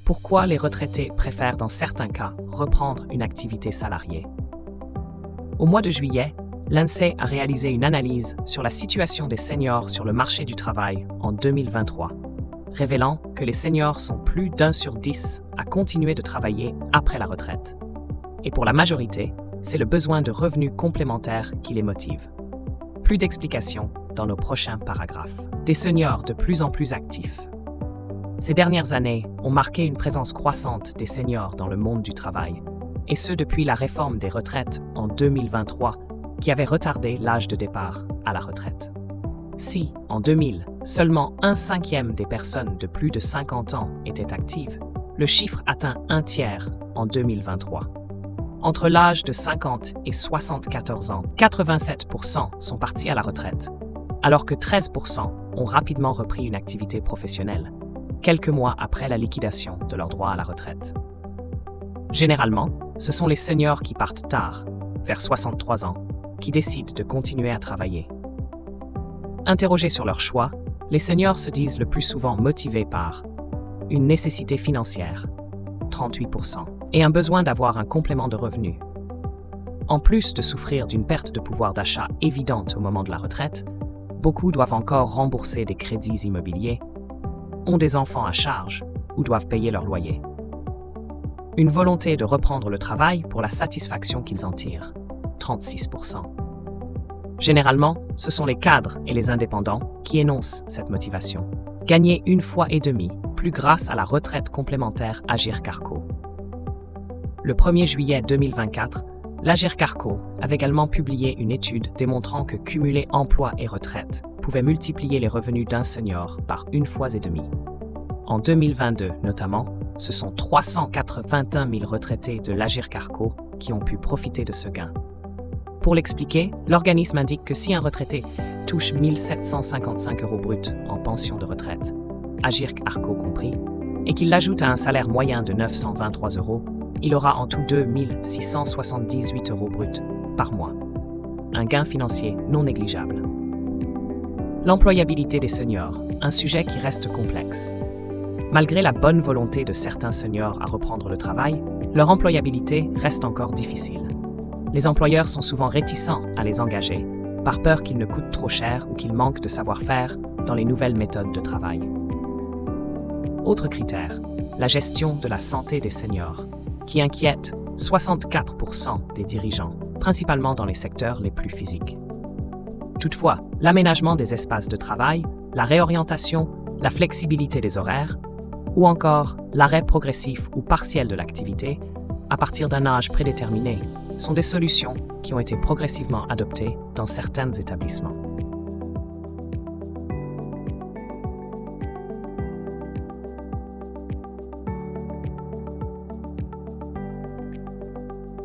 Pourquoi les retraités préfèrent dans certains cas reprendre une activité salariée? Au mois de juillet, l'INSEE a réalisé une analyse sur la situation des seniors sur le marché du travail en 2023, révélant que les seniors sont plus d'1 sur 10 à continuer de travailler après la retraite. Et pour la majorité, c'est le besoin de revenus complémentaires qui les motive. Plus d'explications dans nos prochains paragraphes. Des seniors de plus en plus actifs. Ces dernières années ont marqué une présence croissante des seniors dans le monde du travail, et ce depuis la réforme des retraites en 2023, qui avait retardé l'âge de départ à la retraite. Si, en 2000, seulement 1/5 des personnes de plus de 50 ans étaient actives, le chiffre atteint 1/3 en 2023. Entre l'âge de 50 et 74 ans, 87% sont partis à la retraite, alors que 13% ont rapidement repris une activité professionnelle, quelques mois après la liquidation de leur droit à la retraite. Généralement, ce sont les seniors qui partent tard, vers 63 ans, qui décident de continuer à travailler. Interrogés sur leur choix, les seniors se disent le plus souvent motivés par une nécessité financière, 38%, et un besoin d'avoir un complément de revenus. En plus de souffrir d'une perte de pouvoir d'achat évidente au moment de la retraite, beaucoup doivent encore rembourser des crédits immobiliers, ont des enfants à charge ou doivent payer leur loyer. Une volonté de reprendre le travail pour la satisfaction qu'ils en tirent, 36%. Généralement, ce sont les cadres et les indépendants qui énoncent cette motivation. Gagner 1,5 fois plus grâce à la retraite complémentaire Agirc-Arrco. Le 1er juillet 2024, l'Agirc-Arrco avait également publié une étude démontrant que cumuler emploi et retraite pouvait multiplier les revenus d'un senior par 1,5 fois. En 2022 notamment, ce sont 381 000 retraités de l'Agirc-Arrco qui ont pu profiter de ce gain. Pour l'expliquer, l'organisme indique que si un retraité touche 1 755 € bruts en pension de retraite, Agirc-Arrco compris, et qu'il l'ajoute à un salaire moyen de 923 €, il aura en tout 2 678 € bruts par mois. Un gain financier non négligeable. L'employabilité des seniors, un sujet qui reste complexe. Malgré la bonne volonté de certains seniors à reprendre le travail, leur employabilité reste encore difficile. Les employeurs sont souvent réticents à les engager, par peur qu'ils ne coûtent trop cher ou qu'ils manquent de savoir-faire dans les nouvelles méthodes de travail. Autre critère, la gestion de la santé des seniors, qui inquiète 64% des dirigeants, principalement dans les secteurs les plus physiques. Toutefois, l'aménagement des espaces de travail, la réorientation, la flexibilité des horaires, ou encore l'arrêt progressif ou partiel de l'activité, à partir d'un âge prédéterminé, sont des solutions qui ont été progressivement adoptées dans certains établissements.